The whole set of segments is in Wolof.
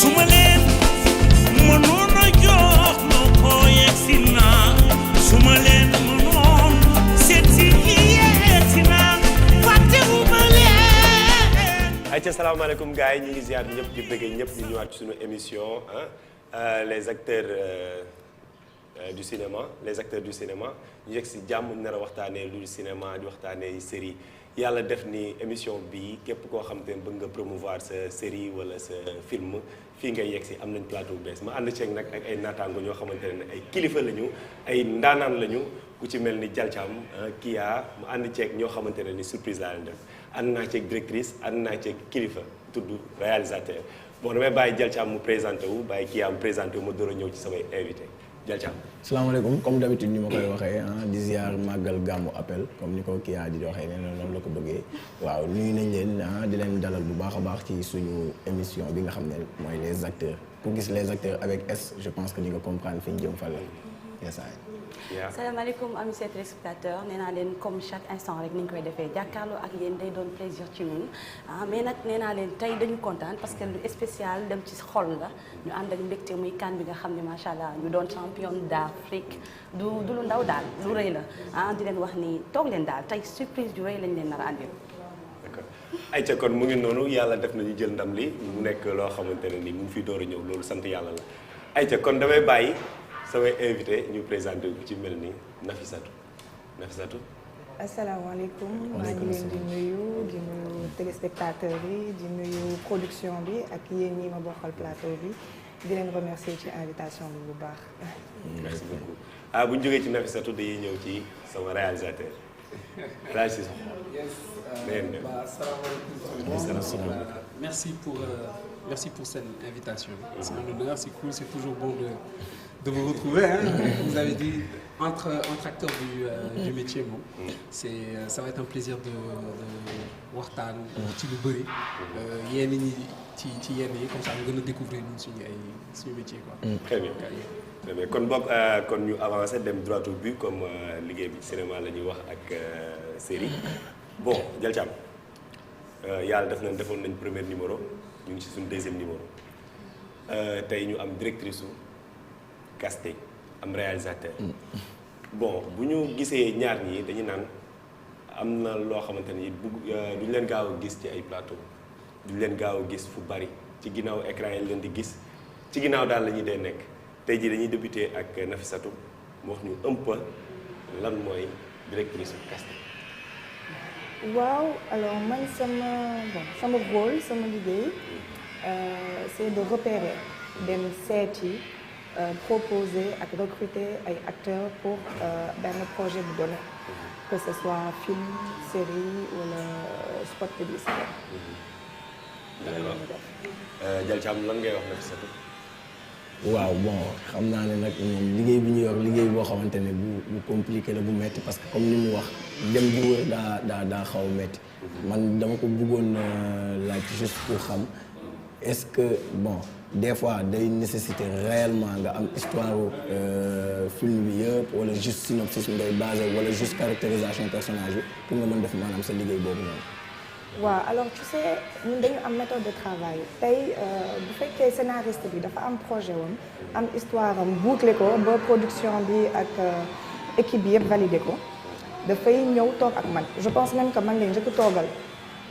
suma leen mënoon a jox ma ko yegsi naa suma leen mënoon seet si yegsi naa fàttewuma leen. ayca salaamaaleykum gars yi ñu ngi ziar ñëpp di bëgg ñëpp di ñëwaat ci suñu émission les acteurs du cinéma ñu yegg si jàmm nar a waxtaanee lu cinéma di waxtaanee série yàlla def ni émission bi képp koo xam te ne bëgg nga promouvoir sa série wala sa film fii ngay yegg si am nañ plateau bu bees ma ànd ceeg nag ak ay naataango ñoo xamante ne ay kilifa lañu ay ndaanaan lañu ku ci mel ni Jalcam Kia mu ànd ceeg ñoo xamante ne ni surprise laa leen def ànd naa ceeg directrice ànd naa ceeg kilifa tudd réalisateur bon damay bàyyi Jalcam mu présenté wu bàyyi Kia mu présenté wu ma door a ñëw ci samay invité Jalcam. salaamaaleykum comme d'habitude ni ma koy waxee di ziar màggal gàmmu appel comme ni ko Kia di waxee nee na noonu la ko bëggee waaw nuyu nañ leen di leen dalal bu baax a baax ci suñu émission bi nga xam ne mooy les acteurs ku gis les acteurs avec S je pense que ni nga comprendre fi ñu jëm fan la yesaay. salaamaaleykum amis téléspectateurs nee naa leen comme chaque instant rek ni ñu koy defee jàkkaarloo ak yéen day doon plaisir ci ñun mais nag nee naa leen tey dañu kontaan parce que lu spécial dem ci xol la ñu ànd ak mbégte muy kan bi nga xam ne macha allah ñu doon champion d'Afrique du lu ndaw daal lu rëy la di leen wax ni toog leen daal tey surprise ju rëy lañ leen nar a andil. d'accord ayca kon mu ngi noonu yàlla def na ñu jël ndam li mu nekk loo xamante ne ni mu ngi fi door a ñëw loolu sant yàlla la ayca kon damay bàyyi. samay invité ñu présenté ku ci mel ni Nafisatou. asalaamaaleykum maa ngi leen di nuyu téléspectateurs yi di nuyu production bi ak yéen ñi ma bokkal plateau bi di leen remercier ci invitation bi bu baax. merci beaucoup bu ñu jógee ci Nafisatou dañuy ñëw ci sama réalisateur Rachid. Merci pour cette invitation. C'est un honneur, c'est cool, c'est toujours bon de vous retrouver. Hein. Vous avez dit entre acteurs du métier moom. Ça va être un plaisir de waxtaan ci lu bëri. Yéen ñi ci yenn yi comme ça ñu gën a découvrir ñun suñu métier quoi. Très bien. Très bien kon boog kon ñu avancé dem droit au but comme liggéey bi cinéma la ñuy wax ak série. Bon Jalcam yàlla defoon nañ premier numéro. ñu ngi ci suñu deuxième numéro tey ñu am directrice su casting am réalisateur bon bu ñu gisee ñaar ñi dañu naan am na loo xamante ni duñ leen gaaw a gis ci ay plateau duñ leen gaaw a gis fu bari ci ginnaaw écran yi leen di gis ci ginnaaw daal la ñuy dee nekk tey jii dañuy débuter ak Nafisatou mu wax ñu un peu lan mooy directrice su casting. waaw alors man sama rôle sama liggéey c'est de repérer dem seeti proposer ak recruter ay acteurs pour benn projet bu donné que ce soit film série wala spot publicitaire. d'accord Jalcam lan ngay wax Nafisatou. waaw bon xam naa ne nag ñoom liggéey bi ñu yor liggéey boo xamante ne bu compliqué la bu metti parce que comme ni mu wax dem di wër daa xaw a metti man dama ko bëggoon laaj juste pour xam est-ce que bon des fois day nécessiter réellement nga am histoire film bi yëpp wala juste synopsis bi ngay basé wala juste caractérisation personnage bi pour nga mën def maanaam sa liggéey boobu noonu. waaw alors tu sais ñun dañu am méthode de travail tey bu fekkee scénariste bi dafa am projet woon am histoire am boucler ko ba production bi ak équipe bi yëpp validé ko dafay ñëw toog ak man je pense même que man lañ njëkk toogal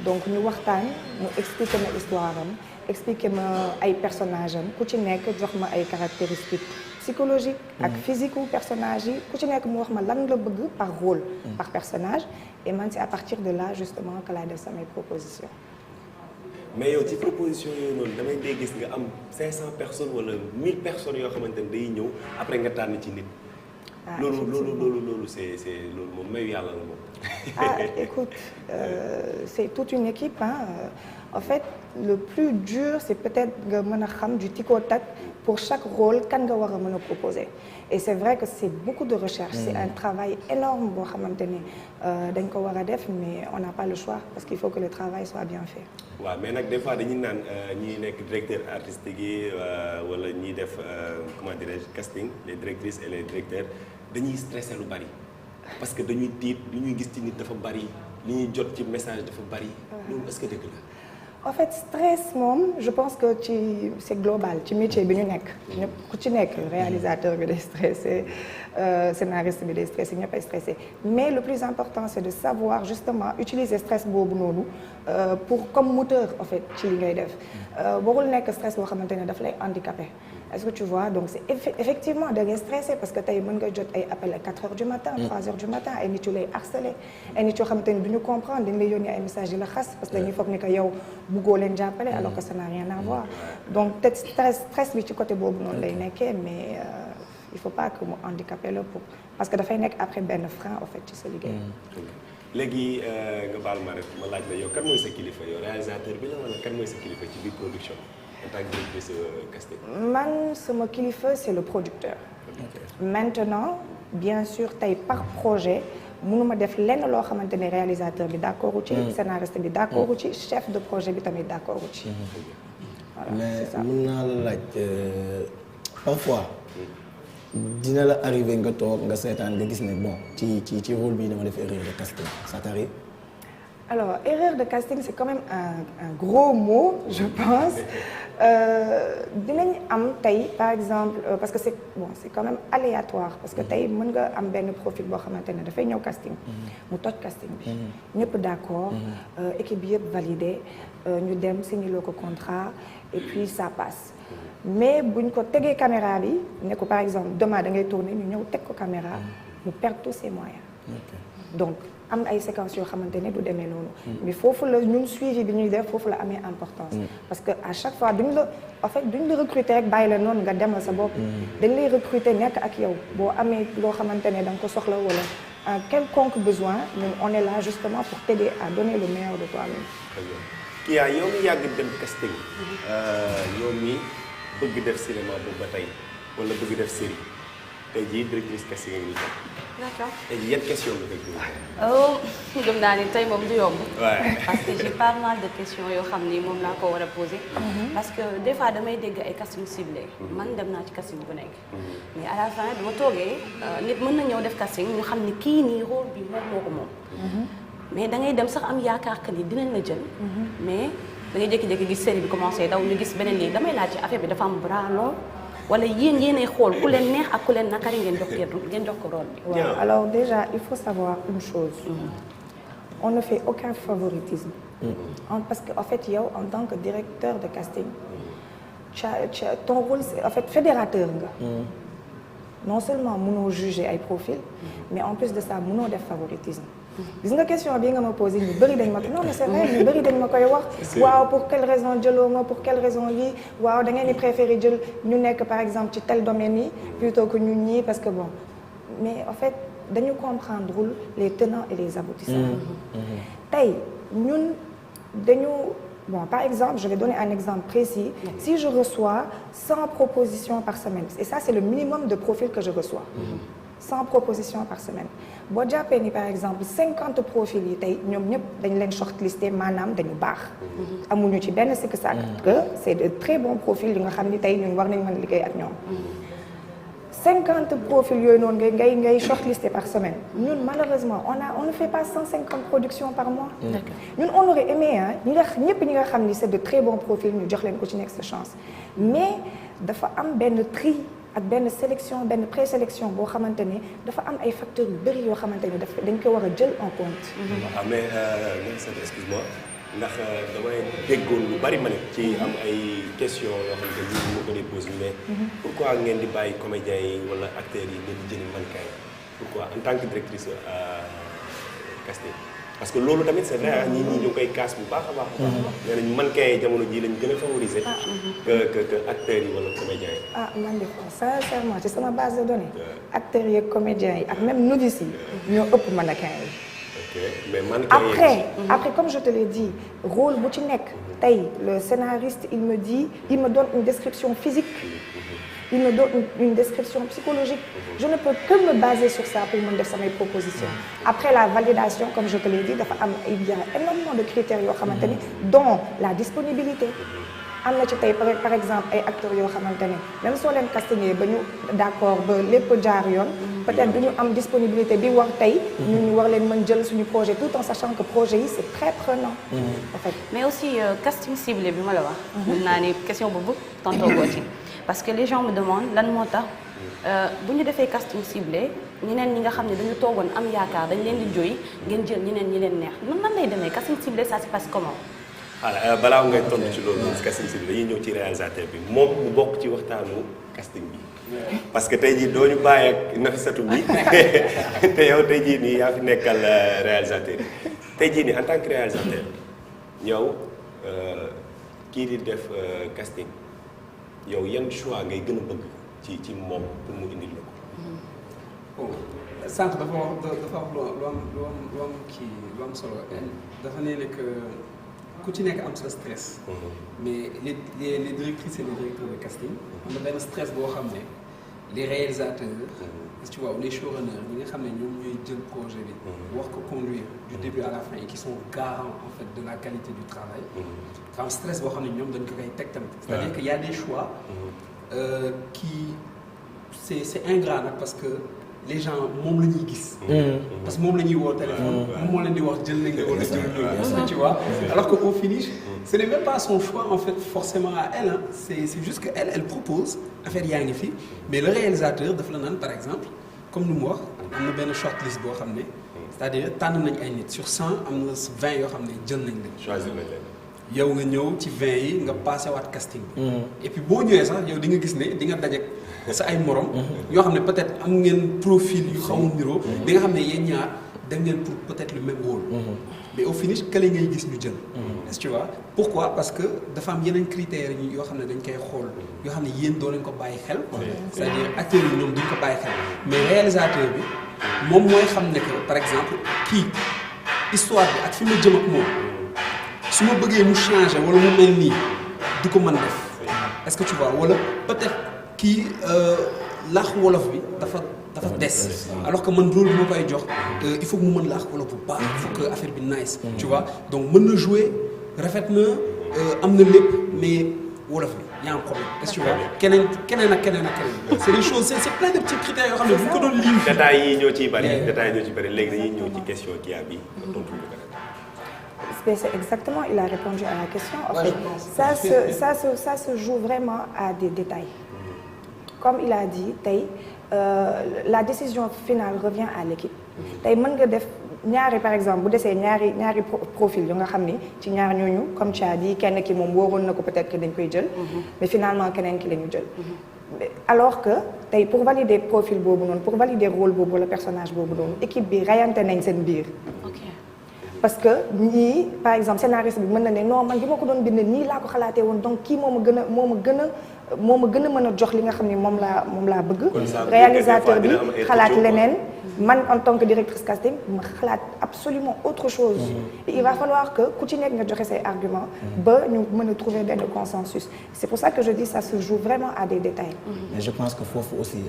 donc ñu waxtaan mu expliqué ma histoire am expliqué ma ay personnage am ku ci nekk jox ma ay caractéristiques psychologiques ak physique u personnage yi ku ci nekk mu wax ma lan la bëgg par rôle par personnage et man c'est à partir de là justement que laa def samay propositions. mais yow ci proposition yooyu noonu damay dee gis nga am 500 personnes wala 1000 personnes yoo xamante ne day ñëw après nga tànn ci nit. loolu c'est loolu moom mayu yàlla la moom. Écoute c'est toute une équipe en fait le plus dur c'est peut-être nga mën a xam du tic au tac pour chaque rôle kan nga war a mën a proposer et c'est vrai que c'est beaucoup de recherche c'est un travail énorme boo xamante ni dañ ko war a def mais on n'a pas le choix parce qu'il faut que le travail soit bien fait. waaw mais nag des fois dañuy naan ñi nekk directeur artistique yi wala ñiy def comment dirais-je casting les directrices et les directeurs dañuy stressé lu bari parce que dañuy tiit li ñuy gis ci nit dafa bari li ñuy jot ci message dafa bari loolu est-ce que dëgg la. en fait stress moom je pense que c'est global ci métier bi ñu nekk ñëpp ku ci nekk réalisateur bi day stressé scénariste bi day stressé ñëpp ay stressé mais le plus important c'est de savoir justement utiliser stress boobu noonu pour comme moteur en fait ci li ngay def warul nekk stress boo xamante ne daf lay handicapé est-ce que tu vois donc c'est effectivement da ngay stressé parce que tey mën nga jot ay appel à 4 heures du matin 3 heures du matin ay nit yu lay harcelé ay nit yoo xamante ne du ñu comprendre dañ lay yónnee ay messages yi la xas parce que dañuy foog ni que yow buggoo leen jàppale alors que ça n'a rien à voir donc peut-être stress bi ci côté boobu noonu lay nekkee mais il faut pas que mu handicapé la pour parce que dafay nekk après benn frein en fait ci sa liggéey. léegi nga baal ma rek ma laaj la yow kan mooy sa kilifa yow réalisateur bi la wala kan mooy sa kilifa ci biir production en tant que directrice casting. man sama kilifa c'est le producteur. Maintenant bien sûr tey par projet mënuma def lenn loo xamante ne réalisateur bi d'accord ci scénariste bi d'accord ci chef de projet bi tamit d'accord ci. voilà c'est ça. mais mën naa la laaj parfois dina la arrivé nga toog nga seetaan nga gis ne bon ci rôle bi dama def erreur de casting ça t'arrive? Alors erreur de casting c'est quand même un gros mot je pense dinañ am tey par exemple parce que c'est quand même aléatoire parce que tey mën nga am benn profil boo xamante ne dafay ñëw casting mu toj casting bi ñëpp d'accord équipe bi yëpp validé ñu dem signé loo ko contrat et puis ça passe mais buñ ko tegee caméra bi ne ko par exemple demain da ngay tourner ñu ñëw teg ko caméra mu perd tous ses moyens donc am ay séquences yoo xamante ne du demee noonu mais foofu la ñun suivi bi ñuy def foofu la amee importance parce que à chaque fois duñ la recruter rek bàyyi la noonu nga demal sa bopp dañ lay recruter nekk ak yow boo amee loo xamante ne da nga ko soxla wala un quelconque besoin ñun on est là justement pour t'aider à donner le meilleur de toi-même. kii yow mi yàgg dem casting yow mi bëgg def cinéma boobu ba tey wala bëgg def série tey jii directrice casting yi ñu d'accord. tey jii yan question nga koy gëm naa ni tey moom du yomb. Ouais. parce que j'ai pas mal de questions yoo xam ni moom laa ko war a poser. parce que des fois damay dégg ay casting ciblé. man dem naa ci casting bu nekk. mais à la fin bi ma toogee nit mën na ñëw def casting ñu xam ni kii nii rôle bi moom moo ko moom. mais da ngay dem sax am yaakaar que ni dinañ la jël. mais da ngay jékki-jékki gis série bi commencé daw ñu gis beneen lii damay laaj ci affaire bi dafa am bras long. wala yéenay xool ku leen neex ak ku leen nakari ngeen jox ko rôle bi. waaw alors déjà il faut savoir une chose. on ne fait aucun favoritisme. parce que en fait yow en tant que directeur de casting. ton rôle c'est en fait fédérateur nga. non seulement mënoo juger ay profil mais en plus de ça mënoo def favoritisme. gis nga question bi nga ma posé ñu bëri dañ ma ko non mais c'est vrai ñu bëri dañ ma koy wax waaw pour quelle raison jëloo ma pour quelle raison lii waaw da ngeen di préférer jël ñu nekk par exemple ci tel domaine yi plutôt que ñun ñii parce que bon mais en fait dañu comprendre les tenants et les aboutissants tey ñun dañu bon par exemple je vais donner un exemple précis si je reçois 100 propositions par semaine et ça c'est le minimum de profils que je reçois 100 propositions par semaine boo jàppee ni par exemple 50 profils yi tey ñoom ñëpp dañ leen shortlisté maanaam dañu baax amuñu ci benn sikk sàkk que c'est de très bons profils yi nga xam ni tey ñun war nañ mën a liggéey ak ñoom 50 profils yooyu noonu ngay shortlisté par semaine ñun malheureusement on ne fait pas 150 productions par mois ñun on aurait aimé ñëpp ñi nga xam ni c'est de très bons profils ñu jox leen ko ci nekk sa chance mais dafa am benn tri ak benn sélection benn présélection boo xamante ni dafa am ay facteurs yu bëri yoo xamante ni dañ ko war a jël en compte. waaw mais excuse-moi ndax damay déggoon lu bari ma ne ci am ay questions yoo xamante ni ñu ma ko déposé mais pourquoi ngeen di bàyyi comédiens yi wala acteurs yi ngeen di jëli mannequin yi pourquoi en tant que directrice casting parce que loolu tamit c'est vrai ñi ñu ngi koy casse bu baax a baax. nee nañ mannequin yi jamono jii lañ gën a favoriser. que acteurs yi wala comédiens yi. man de sincèrement ci sama base de données. acteurs yi ak comédiens yi ak même novices yi ñoo ëpp mannequin yi. ok mais mannequin yi après comme je te l'ai dit rôle bu ci nekk tey le scénariste il me donne une description physique. il me donne une description psychologique. Je ne peux que me baser sur ça pour mën def samay propositions. Après la validation, comme je te l'ai dit, il y a énormément de critères yoo xamante ni dont la disponibilité. am na ci tey par exemple ay acteurs yoo xamante ne même soo leen castingé ba ñu d'accord ba lépp jaar yoon peut-être du ñu am disponibilité bi war tey ñu war leen mën jël suñu projet tout en sachant que projet yi c'est très prenant en fait. mais aussi casting ciblé bi ma la wax. mën naa ni question boobu tontoo ko ci parce que les gens me demandent lan moo tax bu ñu defee casting ciblé ñeneen ñi nga xam ne dañu toogoon am yaakaar dañ leen di jooy ngeen jël ñeneen ñi leen neex nan lay demee casting ciblé ça se passe comment. voilà balaa ngay tontu ci loolu casting ciblé dañuy ñëw ci réalisateur bi moom mu bokk ci waxtaanu casting bi. parce que tey jii doo ñu bàyyi ak Nafissatou bi te yow tey jii nii yaa fi nekkal réalisateur tey jii nii en tant que réalisateur yow kii di def casting yow yan choix ngay gën a bëgg ci moom pour mu indil la ko. bon sànq dafa wax lu am solo dafa ne que ku ci nekk am sa stress. mais les directrices et les directeurs de casting am na benn stress boo xam ne les réalisateurs. tu vois les showrunners ñi nga xam ne ñoom ñooy jël projet bi. wax ko conduire du début à la fin et qui sont garants en fait de la qualité du travail. dafa am stress boo xam ne ñoom dañ ko koy teg tamit. c'est-à-dire que y a des choix. qui c'est ingrat nag parce que les gens moom la ñuy gis. parce que moom la ñuy woo téléphone. moom moo leen di wax jël nañ la wala jël loolu. tu vois alors que au finish ce n'est même pas son choix en fait forcément à elle hein. c'est juste que elle propose affaire yaa ngi fi mais le réalisateur daf la naan par exemple comme nu mu wax am na benn shortlist boo xam ne c'est-à-dire tànn nañ ay nit sur 100 am na 20 yoo xam ne jël nañ leen. choisir nañ leen. yow nga ñëw ci 20 yi nga passé waat casting bi. et puis boo ñëwee sax yow di nga gis ne di nga dajeek sa ay morom. yoo xam ne peut-être am ngeen profil yu xaw a niroo. di nga xam ne yéen ñaar dem ngeen pour peut-être le même rôle. mais au finish kële ngay gis ñu jël. est-ce que tu vois pourquoi parce que dafa am yeneen critères yoo xam ne dañ koy xool yoo xam ne yéen doo leen ko bàyyi xel. c'est-à-dire acteurs yi ñoom duñ ko bàyyi xel mais réalisateur bi moom mooy xam ne que par exemple kii histoire bi ak fi ma jëm ak moom. su ma bëggee mu changer wala mu mel nii du ko mën def est-ce que tu vois wala peut-être kii laax wolof bi dafa des alors que man rôle bi ma koy jox il faut que mu mën laax wolof bu baax il faut que affaire bi nice tu vois donc mën na jouer rafet na am na lépp mais wolof bi y a un problème est-ce que tu vois keneen ak keneen c'est des choses c'est plein de petits critères yoo xam ne bu ñu ko doon lim. détails yi ñoo ciy bari léegi dañuy ñëw ci question kii bi tontu lu c'est exactement, il a répondu à la question. En fait, ça se joue vraiment à des détails. Comme il a dit, la décision finale revient à l'équipe. Tey mën nga def ñaari par exemple bu desee ñaari profil yu nga xam ni ci ñaar ñooñu comme tu as dit kenn ki moom wóoroon na ko peut-être que dañ koy jël. mais finalement keneen ki la ñu jël. alors que tey pour valider profil boobu noonu pour valider rôle boobu wala personnage boobu noonu équipe bi rayante nañ seen biir. parce que ñii par exemple scénariste bi mën na ne non man bi ma ko doon bind nii laa ko xalaatee woon donc kii moo ma gën a mën a jox li nga xam ne moom laa bëgg. réalisateur bi xalaat leneen. man en tant que directrice casting ma xalaat absolument autre chose. et il va falloir que ku ci nekk nga joxe say arguments. ba ñu mën a trouver benn consensus. c'est pour ça que je dis ça se joue vraiment à des détails. mais je pense que foofu aussi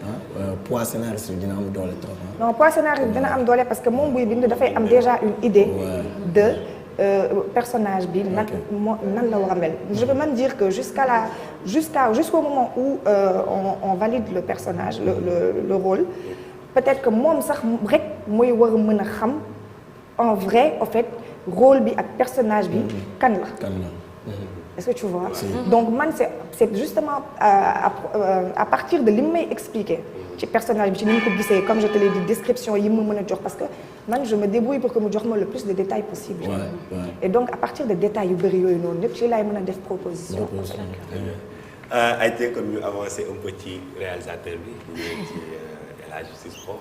poids scénariste bi dina am doole trop. non poids scénariste bi dina am doole parce que moom buy bind dafay am déjà une idée. de personnage bi nan la war a mel. je peux même dire que jusqu'au moment où on valide le personnage le rôle. peut-être que moom sax rek mooy war a mën a xam en vrai en fait rôle bi ak personnage bi kan la. est-ce que tu vois. donc man c'est justement à partir de li mu may expliquer ci personnage bi ci ni mu ko gisee comme je te l'ai dit description yi mu mën a jox parce que man je me débrouille pour que mu jox ma le plus de détails possible. et donc à partir de détails yu bëri yooyu noonu yëpp ci laay mën a def proposition. ay tey kon ñu avancer un peu ci réalisateur bi ñu ci la justice pro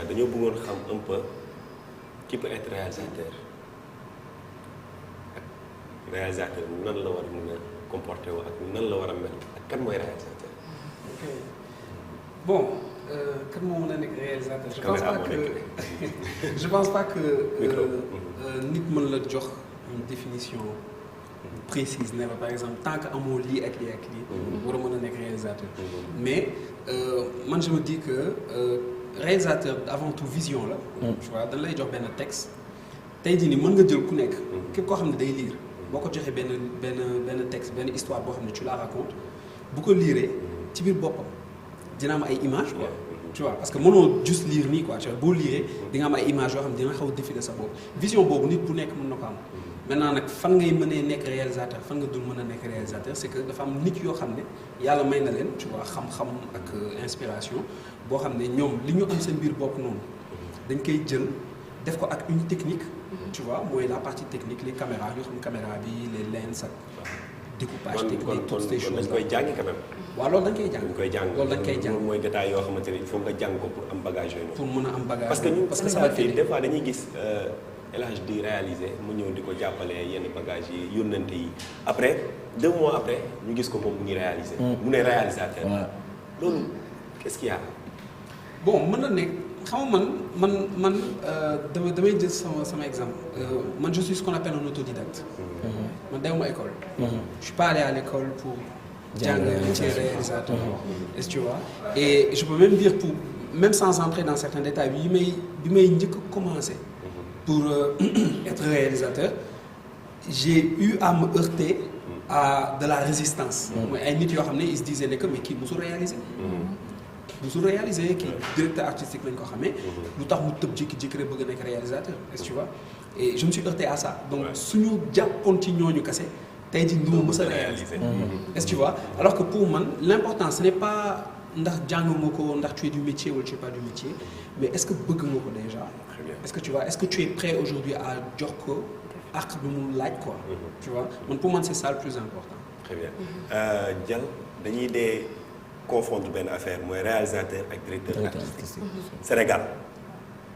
dañoo bëggoon xam un peu qui peut être réalisateur ak réalisateur nan la war a mën a comporter wu ak nan la war a mel ak kan mooy réalisateur. ok bon kan moo mën a nekk réalisateur. je pense pas que nit mën la jox une définition précise ne la par exemple tant que amoo lii ak lii ak lii. war a mën a nekk réalisateur. mais man je me dis que réalisateur avant tout vision la. tu vois dañ lay jox benn texte tey jii nii mën nga jël ku nekk. képp koo xam ne day lire boo ko joxee benn texte benn histoire boo xam ne tu la racontes bu ko liiree ci biir boppam dina am ay images quoi tu vois parce que mënoo juste lire nii quoi tu vois boo lire di nga am ay images yoo xam ne dina xaw a défiler sa bopp vision boobu nit bu nekk mën na ko am maintenant nag fan ngay mënee nekk réalisateur fan nga dul mën a nekk réalisateur c'est que dafa am nit yoo xam ne yàlla may na leen tu vois xam-xam ak inspiration boo xam ne ñoom li ñu am seen biir bopp noonu dañ koy jël def ko ak une technique tu vois mooy la partie technique les caméras yoo xam ne caméra bi les lens ak découpage technique toutes ces choses dañ koy jàngi quand même. waaw loolu dañ koy jàng dañ koy jàng loolu dañ koy jàng loolu mooy détail yoo xamante ne il faut nga jàng ko pour am bagage yooyu. pour mën a am bagage parce que ñun ça va fii des fois dañuy gis El Hadj di réaliser mu ñëw di ko jàppale yenn bagage yi yónnante yi après 2 mois après ñu gis ko moom mu ngi réaliser. mu ne réalisateur. loolu qu'est-ce qu'il y a. bon mën na nekk xam nga man damay jël sama exemple man je suis ce qu'on appelle un autodidacte. man dewuma école. je suis pas allé à l'école pour jàng métier réalisateur. est-ce que tu vois et je peux même dire pour même sans entrer dans certains détails bi may njëkk a commencer pour être réalisateur j'ai eu à me heurter à de la résistance. mooy ay nit yoo xam ne ils se disaient que mais kii musul réaliser. musul réaliser kii directeur artistique lañ ko xamee. lu tax mu tëb jékki-jékki rek bëgg nekk réalisateur est-ce que tu vois et je me suis heurté à ça donc suñu jàppoon ci ñooñu kese tey jii du ma mës a réaliser. est-ce que tu vois alors que pour man l'important ce n'est pas ndax jàng nga ko ndax tu es du métier wala tu es pas du métier mais est-ce que bëgg nga ko déjà. est-ce que tu vois est-ce que tu es prêt aujourd'hui à jox ko ak bi mu laaj quoi. tu vois man pour man c'est ça le plus important. très bien Dial dañuy dee confondre benn affaire mooy réalisateur ak directeur artistique. Sénégal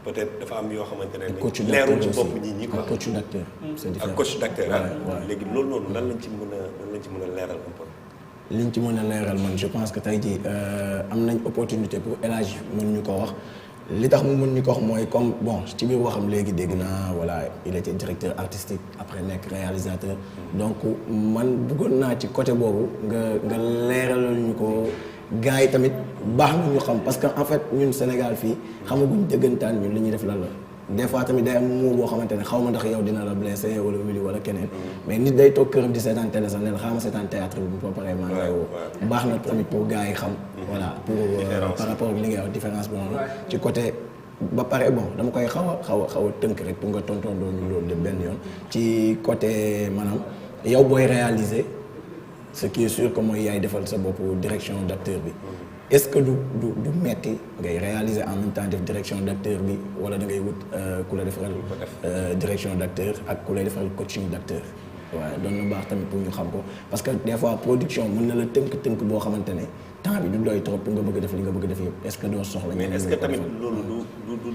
peut-être dafa am yoo xamante ne. leerul ci bopp nit ñi quoi ak coach d'acteur. c'est différent ak coach d'acteur léegi loolu noonu lan lañ ci mën a leeral un peu. liñ ci mën a leeral man je pense que tey jii am nañ opportunité pour El Hadj mën ñu ko wax li tax mu mën ñu ko wax mooy comme bon ci biir waxam léegi dégg naa voilà il était directeur artistique après nekk réalisateur donc man bëggoon naa ci côté boobu nga leeralal ñu ko gars yi tamit baax na ñu xam parce que en fait ñun Sénégal fii xamaguñ dëggantaan ñun li ñuy def lan la des fois tamit day am moo boo xamante ne xaw ma ndax yow dina la blessé wala wili wala keneen mais nit day toog këram di seetaan télé sax ne la xaama seetaan théâtre bi bu paree maa ngay woo baax na tamit pour gars yi xam voilà pour par rapport ak li ngay wax différence bi noonu ci côté ba pare bon dama koy xaw a tënk rek pour nga tontoondoo ñu loolu de benn yoon ci côté maanaam yow booy réaliser ce qui est sûr que mooy yaay defal sa bopp direction d'acteur bi est-ce que du metti ngay réaliser en même temps def direction d'acteur bi wala da ngay wut ku la defaral direction d'acteur ak ku lay defaral coaching d'acteur waaw doon na baax tamit pour ñu xam ko parce que des fois production mën na la tënk boo xamante ne temps bi du doy trop pour nga bëgg a def li nga bëgg a def yëpp est-ce que doo soxla. mais est-ce que tamit loolu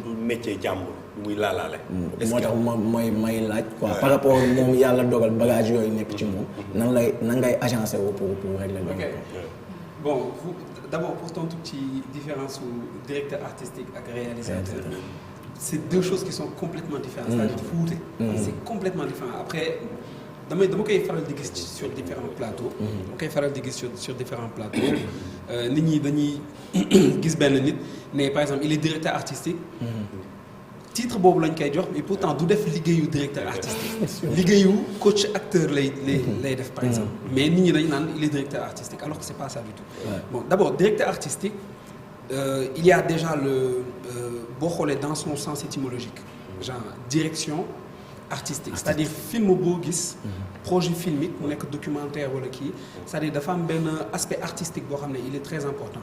du métier jàmbur muy laalaale. moo tax may laaj quoi par rapport moom yàlla dogal bagage yooyu nekk ci moom nan ngay agencé woo pour régler loolu. bon d'abord pour tontu ci différence su directeur artistique ak réalisateur c'est deux choses qui sont complètement différentes. c'est-à-dire dafa wuute. c'est complètement différent après dama koy faral di gis sur différents plateaux. dama koy faral di gis sur différents plateaux. nit ñi dañuy gis benn nit ne par exemple il est directeur artistique. titre boobu lañ koy jox mais pourtant du def liggéeyu directeur artistique. liggéeyu coach acteur lay def par exemple. mais nit ñi dañ naan il est directeur artistique alors que c'est pas ça du tout. bon d'abord directeur artistique il y a déjà boo xoolee dans son sens étymologique. genre direction artistique c'est-à-dire film boo gis. projet filmique mu nekk documentaire wala kii c'est-à-dire dafa am benn aspect artistique boo xam ne il est très important.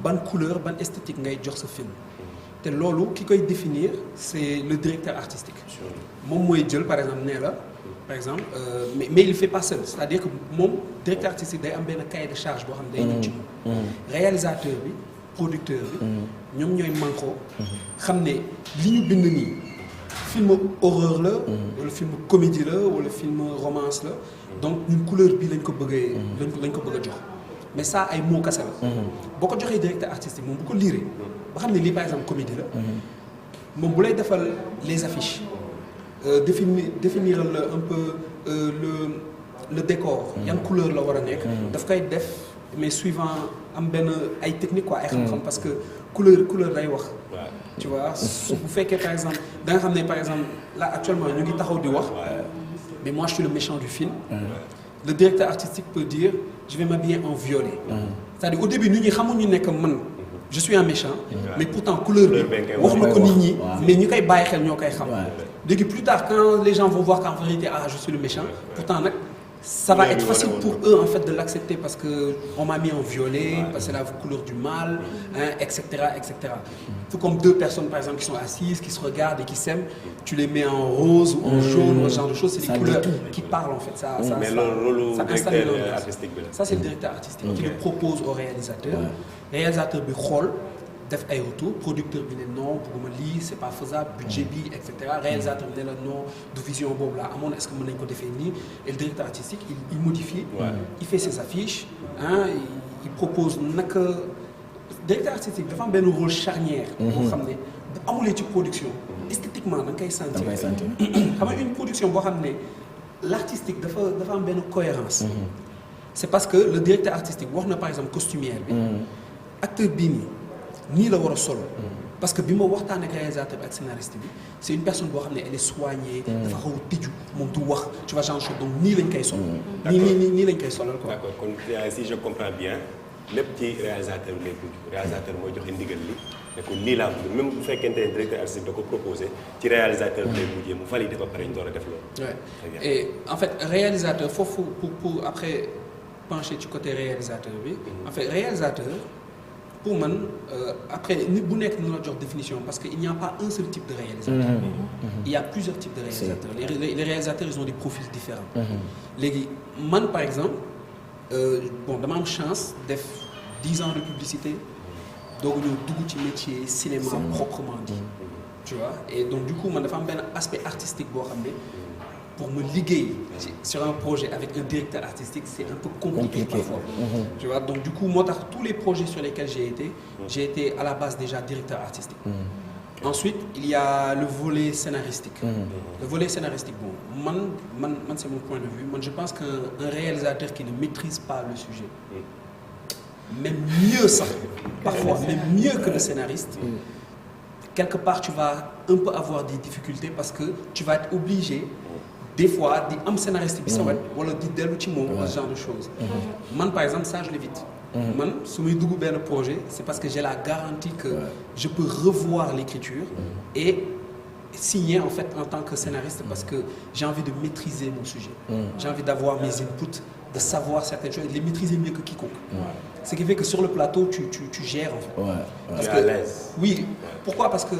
ban couleur ban esthétique ngay jox sa film. te loolu ki koy définir c'est le directeur artistique. moom mooy jël par exemple nee la par exemple mais il fait pas seul c'est-à-dire que moom directeur artistique day am benn cahier de charge boo xam ne day ñëw ci moom. réalisateur bi producteur bi. ñoom ñooy manko xam ne li ñu bind nii film horreur la. wala film comédie la wala film romance la. donc ñun couleur bi lañ ko bëggee. lañ ko bëgg a jox mais ça ay mots kese la. boo ko joxee directeur artistique moom bu ko liiree. ba xam ne lii par exemple comédie la moom bu lay defal les affiches définir la un peu le décor yan couleur la war a nekk daf koy def mais suivant am benn ay technique quoi ay xam-xam parce que couleur day wax tu vois bu fekkee par exemple da nga xam ne par exemple là actuellement ñu ngi taxaw di wax mais moi je suis le méchant du film le directeur artistique peut dire je vais m'habiller en violet c'est-à-dire au début nit ñi xamuñu nekk man je suis un méchant mais pourtant couleur bi waxuma ko nit ñi mais ñi koy bàyyi xel ñoo koy xam léegi plus tard quand les gens vont voir qu'en vérité je suis le méchant pourtant nag ça va être facile pour eux en fait de l'accepter parce que on m'a mis en violet parce que c'est la couleur du mal etc. Tout comme deux personnes par exemple qui sont assises qui se regardent et qui s'aiment tu les mets en rose ou en jaune ce genre de choses c'est des couleurs qui parlent en fait ça installe artistique ça c'est le directeur artistique qui le propose au réalisateur bi xool def ay retour producteur bi ne non bëgguma lii c'est pas faisable budget bi et cetera réalisateur bi ne la non du vision boobu la amoon est-ce que mën nañu ko defee nii et le directeur artistique il modifie il fait ses affiches il propose naka directeur artistique dafa am benn rôle charnière boo xam ne bu amulee ci production esthétiquement da nga koy sentir xam nga une production boo xam ne l'artistique dafa am benn cohérence c'est parce que le directeur artistique wax na par exemple costumière bi acteur bii nii la war a solo parce que bi ma waxtaan ak réalisateur bi ak scénariste bi c'est une personne boo xam ne elle est soignée dafa xaw a tëju moom du wax tu vois genre chose donc nii lañ koy sol nii lañ koy solal quoi. D'accord kon si je comprends bien lépp ci réalisateur bi lay mujj réalisateur mooy joxe ndigal li ne ko lii laa bëgg même bu fekkente ne directeur artistique da ko proposé ci réalisateur bi lay mujjee mu validé ba pare ñu door a def loolu. et en fait réalisateur foofu pour après pencher ci côté réalisateur bi en fait réalisateur pour man après nit bu nekk na la jox définition parce que il n'y a pas un seul type de réalisateur il y a plusieurs types de réalisateurs les réalisateurs ils ont des profils différents léegi man par exemple bon dama am chance def 10 ans de publicité doog ñëw dugg ci métier cinéma proprement dit tu vois et donc du coup man dafa am benn aspect artistique boo xam ne pour me liggéey sur un projet avec un directeur artistique c'est un peu compliqué parfois tu vois donc du coup moo tax tous les projets sur lesquels j'ai été à la base déjà directeur artistique ensuite il y a le volet scénaristique le volet scénaristique bon man c'est mon point de vue man je pense qu'un réalisateur qui ne maîtrise pas le sujet même mieux sax parfois même mieux que le scénariste quelque part tu vas un peu avoir des difficultés parce que tu vas être obligé des fois di am scénariste bi sa wet wala di dellu ci moom ce genre de choses man par exemple ça je l'évite man su may dugg benn projet c'est parce que j'ai la garantie que je peux revoir l'écriture et signer en fait en tant que scénariste parce que j'ai envie de maîtriser mon sujet j'ai envie d'avoir mes inputs de savoir certaines choses et de les maîtriser mieux que quiconque ce qui fait que sur le plateau tu gères en fait parce que oui pourquoi parce que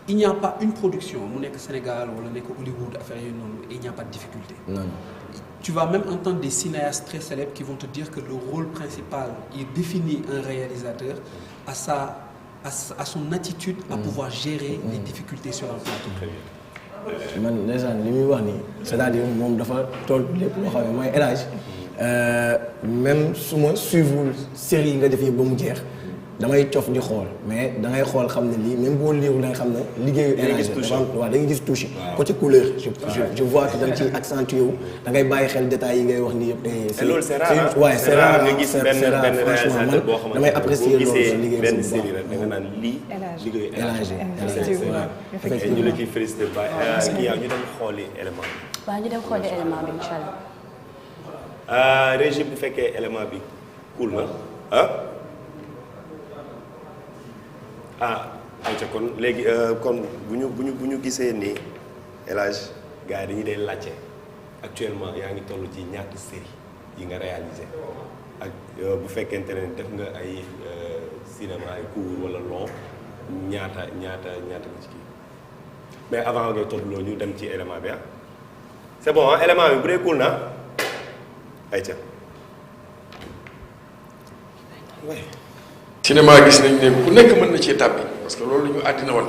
il n'y a pas une production mu nekk Sénégal wala nekk Hollywood affaire yooyu noonu et il n'y a pas de difficulté tu vas même entendre des cinéastes très célèbres qui vont te dire que le rôle principal il définit un réalisateur à son attitude à pouvoir gérer les difficultés sur un plateau. man déjà li muy wax nii c'est-à-dire moom dafa toll lépp loo xam ne mooy élage même su ma suivre série yi nga def ba mu jeex damay cof di xool mais da ngay xool xam ne lii même boo liiru da nga xam ne liggéeyu élage waaw da ngay gis touche côté couleur je vois que da nga ciy accentué wu da ngay bàyyi xel détails yi ngay wax nii yëpp te loolu c'est rare waaye c'est rare nga gis benn réalisateur boo xamante damay apprécier loolu liggéey benn série rek da nga naan lii liggéeyu élage effectivement ñu la ciy félicité ba kii yaa ñu dem xooli élément bi waaw ñu dem xooli élément bi incha allah régie bu fekkee élément bi cool na ayca kon léegi kon bu ñu gisee ni El Hadj gars yi dañuy dee laajte actuellement yaa ngi toll ci ñaata série yi nga réalisé ak bu fekkente ne def nga ay cinéma ay court wala long ñaata nga ci kii mais avant ngay topp loolu ñu dem ci élément bi c'est bon élément bi bu dee cool na ayca. cinéma gis nañ ne ku nekk mën na cee tàbbi parce que loolu la ñu àddina woon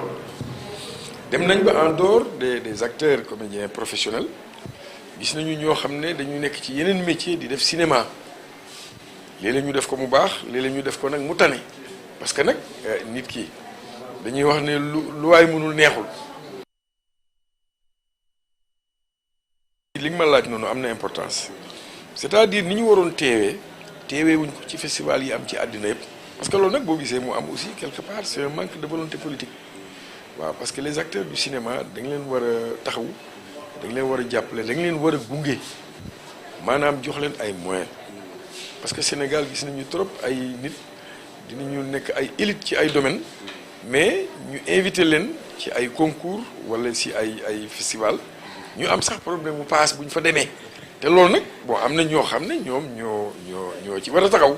dem nañ ba en dehors des acteurs comédiens professionnels gis nañu ñoo xam ne dañu nekk ci yeneen métier di def cinéma léeg-léeg ñu def ko mu baax léeg-léeg ñu def ko nag mu tane parce que nag nit ki dañuy wax ne lu waay mënul neexul. li nga ma laaj noonu am na importance c'est-à-dire ni ñu waroon teewee wuñ ko ci festival yi am ci àddina yëpp. parce que loolu nag boo gisee mu am aussi quelque part c'est un manque de volonté politique waaw parce que les acteurs du cinéma dañ leen war a taxaw dañ leen war a jàppale dañ leen war a gunge maanaam jox leen ay moyens parce que Sénégal gis nañu trop ay nit dinañu nekk ay élite ci ay domaines mais ñu invité leen ci ay concours wala si ay festival ñu am sax problème mu paas bu ñu fa demee te loolu nag bon am na ñoo xam ne ñoom ñoo ci war a taxaw.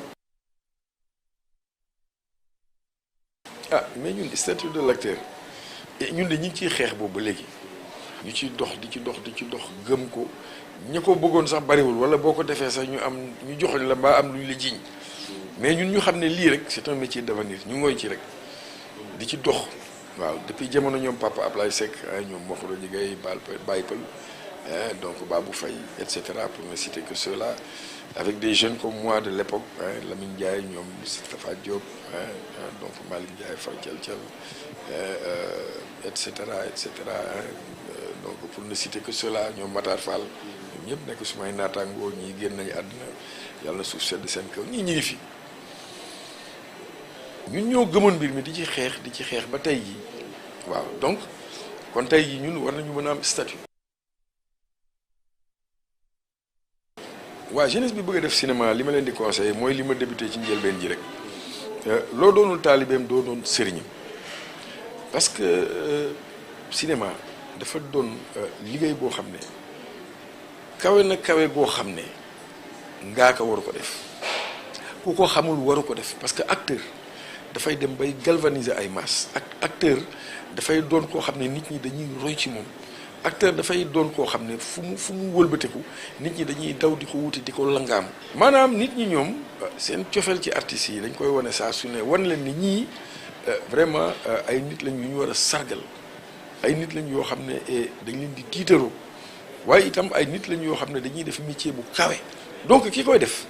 ah mais ñun statut de l'acteur ñun de ñu ngi ciy xeex boobu ba léegi ñu ciy dox di ci dox gëm ko ña ko bëggoon sax bariwul wala boo ko defee sax ñu joxoñ la mbaa am lu ñu la jiiñ mais ñun ñu xam ne lii rek c'est un métier d'avenir ñu ngooy ci rek di ci dox waaw depuis jamono ñoom Papa Ablaye Seck ñoom Mokhro Digay Baye Pël donc Babou Faye et cetera pour ne citer que ceux-là avec des jeunes comme moi de l'époque Lamine Ndiaye ñoom Moustapha Diop donc Malick Ndiaye Fall Thiel et cetera donc pour ne citer que ceux-là ñoom Matar Fall ñoom ñëpp nekk sumay naataangoo ñii génn nañu àddina yàlla na suuf sedd seen kaw ñii ñi ngi fi ñun ñoo gëmoon mbir mi di ci xeex ba tey jii waaw donc kon tey jii ñun war nañu mën a am statut. waa jeunesse bi bëgg a def cinéma li ma leen di conseiller mooy li ma débuté ci njëlbeen ji rek loo doonul taalibeem doo doon sëriñam parce que cinéma dafa doon liggéey boo xam ne kawe na kawe goo xam ne ngaa ko waru ko def ku ko xamul waru ko def parce que acteur dafay dem bay galvaniser ay masse acteur dafay doon koo xam ne nit ñi dañuy roy ci moom acteur dafay doon koo xam ne fu mu wëlbateku nit ñi dañuy daw di ko wuti di ko langaam maanaam nit ñi ñoom seen cofeel ci artistes yi dañ koy wane saa su ne wan leen ni ñii vraiment ay nit lañ yu ñu war a sargal ay nit lañ yoo xam ne dañ leen di tiitaroo waaye itam ay nit lañ yoo xam ne dañuy def métier bu kawe donc ki koy def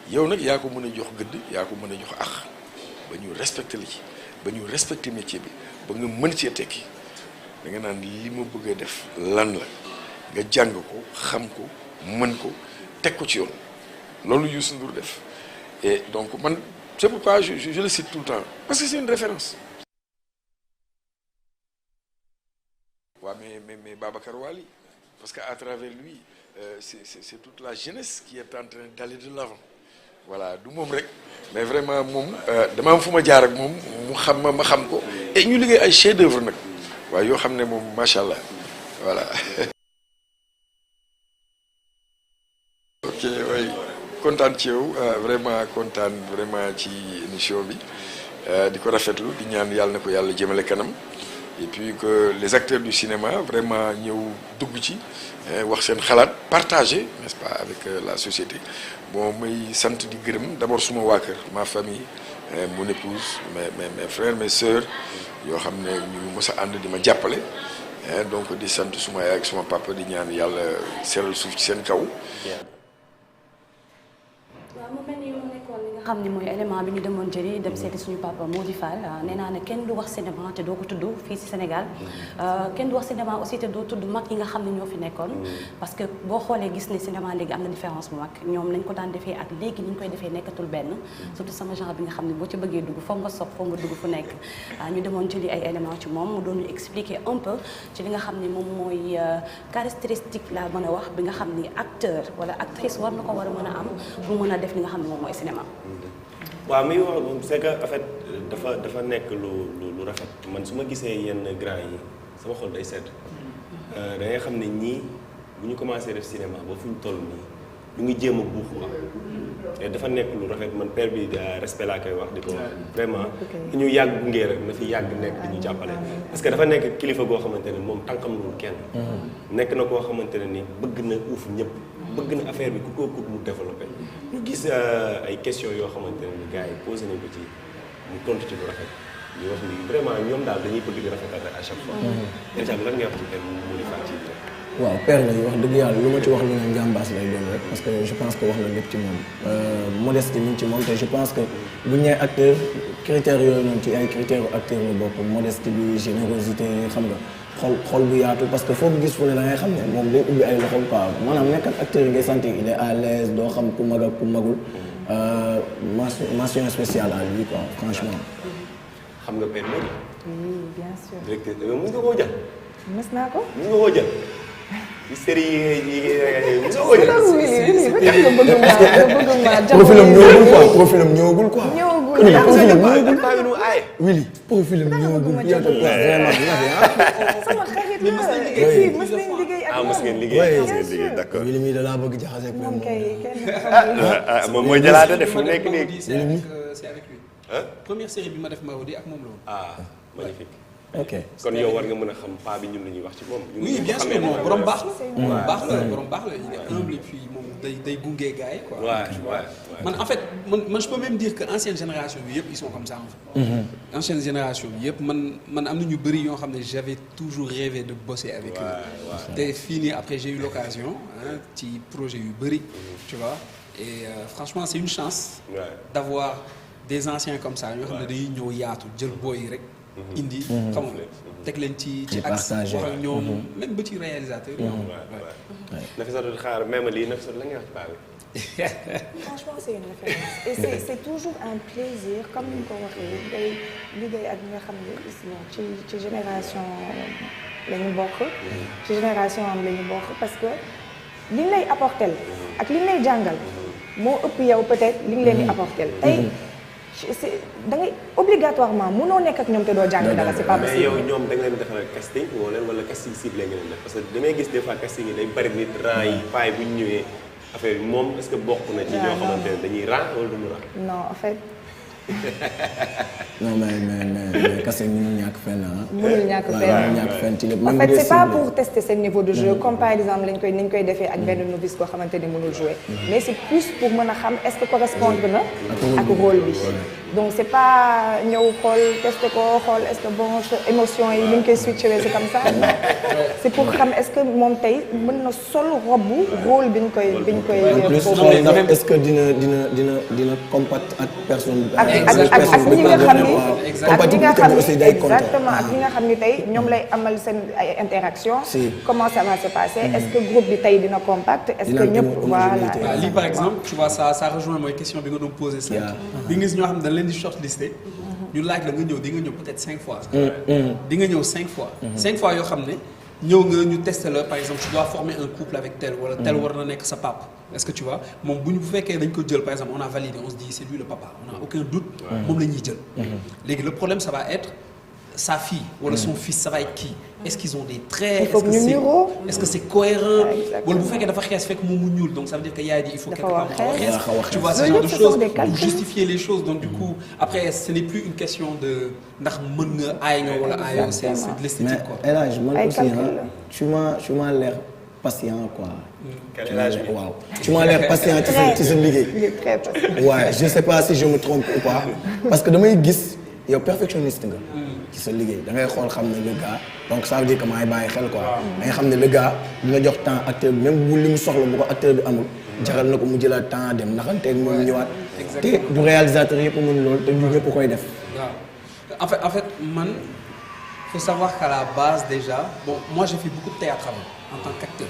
yow nag yaa ko mën a jox gëdd yaa ko mën a jox ax ba ñu respecté la ci ba ñu respecté métier bi ba nga mën cee tekki da nga naan li ma bëgg a def lan la nga jàng ko xam ko mën ko teg ko ci yoon loolu Youssou Ndour def et donc man c'est pourquoi je le cite tout le temps parce que c'est une référence. waaw mais Babacar Wali parce que à travers lui c'est toute la jeunesse qui est en train d'aller de l'avant voilà du moom rek mais vraiment moom dama am fu ma jaar ak moom mu xam ma xam ko et ñu liggéey ay chef d'œuvre nag waaw yoo xam ne moom macha allah voilà. ok way kontaan ci yow vraiment kontaan vraiment ci émission bi di ko rafetlu di ñaan yàlla na ko yàlla jëmale kanam et puis que les acteurs du cinéma vraiment ñëw dugg ci wax seen xalaat partager n'est-ce pas avec la société bon may sant di gërëm d'abord suma waa kër ma famille mon épouse mes frères mes sœurs yoo xam ne ñu mës a ànd di ma jàppale donc di sant suma yaay ak suma papa di ñaan yàlla seral suuf ci seen kaw. xam ni mooy élément bi ñu demoon jëli dem seeti suñu papa Mody Fall nee naa ne kenn du wax cinéma te doo ko tudd fii ci Sénégal kenn du wax cinéma aussi te doo tudd mag yi nga xam ne ñoo fi nekkoon parce que boo xoolee gis ne cinéma léegi am na différence bu mag ñoom nañ ko daan defee ak léegi ni ñu koy defee nekkatul benn surtout sama genre bi nga xam ne boo ci bëggee dugg foog nga sopp foog nga dugg fu nekk ñu demoon jëli ay élément ci moom mu doon ñu expliquer un peu ci li nga xam ne moom mooy caractéristique laa mën a wax bi nga xam ni acteur wala actrice war na ko war a mën a am pour mën a def li nga xam ne moom mooy cinéma. waaw muy wax c'est que en fait dafa nekk lu rafet man su ma gisee yenn grand yi sama xol day sedd da ngay xam ne ñii bu ñu commencé def cinéma ba fu ñu toll nii ñu ngi jéem a buux quoi te dafa nekk lu rafet man père bi respect laa koy wax di ko vraiment ñu yàgg gunge rek na fi yàgg nekk di ñu jàppale parce que dafa nekk kilifa goo xamante ne moom tànkam lu kenn nekk na koo xamante ne ni bëgg na uuf ñëpp bëgg na affaire bi ku ko kut mu développé ñu gis ay questions yoo xamante ne ni gars yi posé nañ ko ci mu tontu ci lu rafet ñu wax ni vraiment ñoom daal dañuy bëgg di rafetal rek à chaque fois déjà lan ngay wax ci thème mu di fàttali waaw père la wax dëgg yàlla lu ma ci wax lu ne njàmbaas lay doon rek parce que je pense que wax na lépp ci moom modeste mi ngi ci moom te je pense que bu ñu nee acteur critères yooyu noonu ci ay critères acteur la bokk modeste bi générosité xam nga xol bu yaatu parce que foofu gis fu ne da ngay xam ne moom day ubbi ay loxol quoi maanaam nekk ak acteur yi ngay sentir il est à l'aise doo xam ku mag ak ku magul mention spéciale à lui quoi franchement. xam nga père Mody. oui bien sûr. directeur mën nga koo jël. mës naa ko. mën nga koo jël. ci série yi mën nga koo jël. profilam ñëwagul quoi profilam ñëwagul quoi. paa bi nu aaye. Willy profil am ñëwagul yow tam vraiment sama xarit la et puis mës nañ liggéey ak mës ngeen liggéey d'accord. Willy mii da laa bëgg jaxase ak moom kay moom mooy jëlaate def fu nekk nii. c'est avec lui. Première série bi ma def Marodi ak moom la woon. Magnifique. ok kon yow war nga mën a xam paa bi ñun lu ñuy wax ci moom. oui bien sûr moom borom baax la. borom baax la il est humble et puis moom day gunge gars yi quoi. man en fait man je peux même dire que ancienne génération bi yëpp ils sont comme ça en fait. Ancienne génération bi yëpp man am na ñu bëri yoo xam ne j'avais toujours rêvé de bosser avec eux. te fii nii après j'ai eu l'occasion ci projet yu bëri tu vois et franchement c'est une chance. d'avoir des anciens comme ça ñoo xam ne dañuy ñëw yaatu jël booy yi rek. indi xam nga teg leen ci axe wax ak ñoom même ba ci réalisateur yi. Nafisa doon xaar même lii Nafisa la nga wax paa bi. Franchement c'est une référence et c'est toujours un plaisir comme ni nga ko waxee day liggéey ak ñi nga xam ne ci génération la ñu bokk. ci génération am la ñu bokk parce que li ñu lay apporter ak li ñu lay jàngal moo ëpp yow peut-être li ñu leen di apporter tey. da ngay obligatoirement mënoo nekk ak ñoom te doo jàng dara c'est pas possible. mais yow ñoom da nga leen defal casting wala casting ciblé nga leen def parce que damay gis des fois casting yi day bari nit rang yi paay bu ñu ñëwee affaire bi moom est-ce que bokk na ci ñoo xamante ne dañuy rang wala du mu rang. non en fait. non mais casting mënul ñàkk fenn mënul ñàkk fenn ci lépp. en fait c'est pas pour tester seen niveau de jeu comme par exemple ni ñu koy defee ak benn novice koo xamante ni mënul jouer mais c'est plus pour mën a xam est-ce que correspondre na ak rôle bi. donc c'est pas ñëw xool tester ko xool est-ce que bon émotion yi ni ñu koy switcher c'est comme ça non c'est pour xam est-ce que moom tey mën na sol robe rôle bi ñu koy est-ce que dina compact ak personne. ak ñi nga xam ni exactement ak ñi nga xam ni tey ñoom lay amal seen ay interaction comment ça va se passer est-ce que groupe bi tey dina compact est-ce que ñëpp voilà. lii par exemple tu vois ça rejoint mooy question bi nga doon poser sànq. bi nga gis ñoo xam ne dañ leen di shortlisté. ñu laaj la nga ñëw di nga ñëw peut-être 5 fois. di nga ñëw 5 fois. 5 fois yoo xam ne ñëw nga ñu testé la par exemple tu dois former un couple avec tel wala tel war na nekk sa papa. est-ce que tu vois moom bu fekkee dañ ko jël par exemple on a validé on se dit c'est lui le papa on a aucun doute. moom la ñuy jël. léegi le problème ça va être sa fille wala son fils ça va être qui. est-ce qu'ils ont des traits. est-ce que c'est cohérent. wala bu fekkee dafa xees fekk moom mu ñuul donc ça veut dire que yaay ji il faut quelque part xees. tu vois ce genre de choses pour justifier les choses donc du coup après ce n'est plus une question de ndax mën nga aay nga wala aayoo c'est de l'esthétique quoi. mais El Hadj man aussi tu m'as l'air patient quoi. waaw tu m'as l'air patient ci sa liggéey. waaw je sais pas si je me trompe ou pas parce que damay gis yow perfectionniste nga. ci sa liggéey da ngay xool xam ne le gars donc ça veut dire que maay bàyyi xel quoi. da ngay xam ne le gars dina jox temps acteur bi même bu li mu soxla bu ko acteur bi amul. jaral na ko mu jëlaat temps dem naxanteeg moom ñëwaat. te du réalisateur yëpp mën loolu te du ñëpp koy def. waaw en fait man faut savoir qu'à la base déjà bon moi j'ai fait beaucoup de théâtre avant en tant qu'acteur.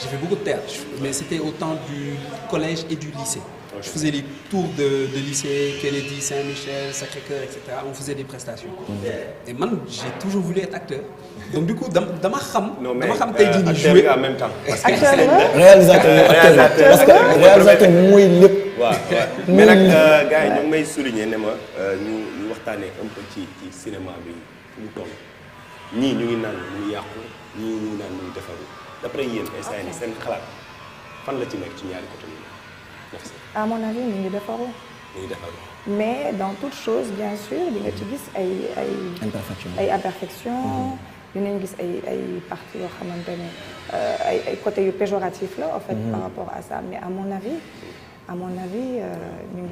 J'ai fait beaucoup de théâtre mais c'était au temps du collège et du lycée. Je faisais les tours de lycée, Kennedy, Saint-Michel, Sacré-Cœur, etc. On faisait des prestations. Et man, j'ai toujours voulu être acteur. Donc du coup, dama xam tey jii nii jouer en même temps. réalisateur parce que réalisateur mooy lépp. waaw mais nag gars yi ñu ngi may souligner ne ma ñu waxtaanee un peu ci cinéma bi fu mu toll ñii ñu ngi naan ñu ngi yàqu ñii ñu ngi naan ñu ngi defaru d'après yéen instant yii seen xalaat fan la ci nekk ci ñaari côté yi. à mon avis ñu ngi defaru. mais dans toute chose bien sûr di nga ci gis ay imperfections. dinañ gis ay parties yoo xamante ne ay côté yu péjoratif la en fait par rapport à ça mais à mon avis ñu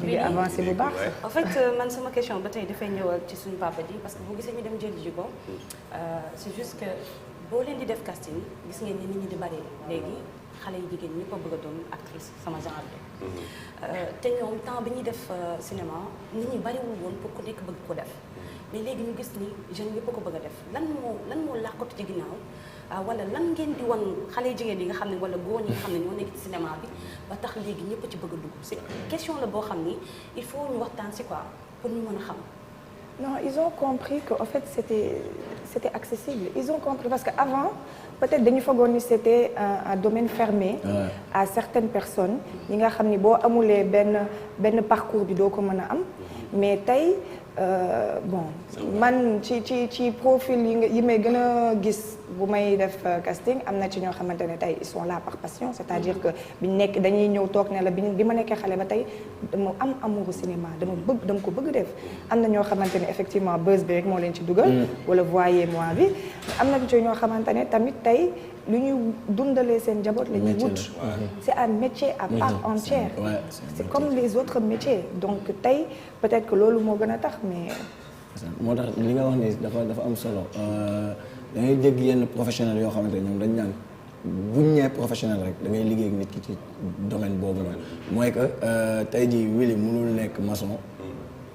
ngi avancé bu baax. en fait man sama question ba tey dafay ñëwal ci suñu papa ji parce que boo gisee ñu dem jëli ji ko c'est juste que boo leen di def casting gis ngeen ni nit ñi di bari léegi xale yu jigéen ñi ko bëgg a doon actrice sama genre bi. te ñoom temps bi ñuy def cinéma nit ñi bariwul woon pour ku nekk bëgg ko def. mais léegi ñu gis ni jeunes yëpp ko bëgg a def lan moo làkkatu ci ginnaaw wala lan ngeen di wan xale jigéen yi nga xam ne wala góor ñi nga xam ne ñoo nekk ci cinéma bi ba tax léegi ñëpp ci bëgg a dugg c'est question la boo xam ni il faut ñu waxtaan ci quoi pour ñu mën a xam. non ils ont compris que en fait c'était accessible ils ont compris parce que avant peut-être dañu foogoon ni c'était un domaine fermé à certaines personnes ñi nga xam ni boo amulee benn parcours bi doo ko mën a am mais tey bon man ci profil yi may gën a gis bu may def casting am na ci ñoo xamante ne tey ils sont là par passion c'est-à-dire que biñ nekk dañuy ñëw toog ne la bi ma nekkee xale ba tey dama am amouru cinéma dama ko bëgg def am na ñoo xamante ne effectivement buzz bi rek moo leen ci dugal wala voyez-moi bi am na ci ñoo xamante ne tamit tey lu ñuy dundalee seen njaboot la ñuy wut c'est un métier à part entière c'est comme les autres métiers donc tey peut-être que loolu moo gën a tax mais moo tax li nga wax ni dafa am solo da ngay dégg yenn professionnel yoo xamante ne ñoom dañ naan buñ ñëwee professionnel rek da ngay liggéey ak nit ki ci domaine boobu noonu mooy que tey jii Willy mënul nekk maçon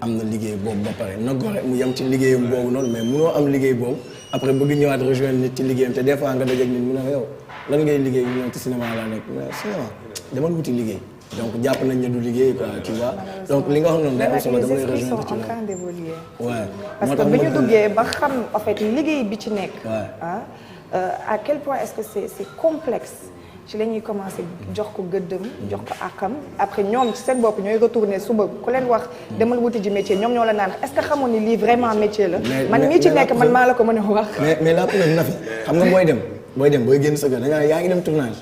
am na liggéey boobu ba pare na gore mu yem ci liggéeyam boobu noonu mais mënoo am liggéey boobu après bëgg ñëwaat rejoindre nit ci liggéeyam te des fois nga dajeeg nit mu ne yow lan ngay liggéey ñu ci cinéma laa nekk mais cinéma demal wuti liggéey donc jàpp nañ ne du liggéey quoi tu vois donc li nga wax noonu day am solo dama lay rejoindre ci sont en train d'évoluer ouais parce que bi ñu duggee ba xam en fait liggéey bi ci nekk à quel point est-ce que c'est complexe ci la ñuy commencer jox ko gëddëm jox ko àqam après ñoom ci seen bopp ñooy retourner suba ku leen wax demal wuti ji métier ñoom ñoo la naan est-ce que xamoon ni lii vraiment métier la man mii ci nekk man maa la ko mën a wax mais la preuve na fi xam nga booy génn sa kër da nga yaa ngi dem tournage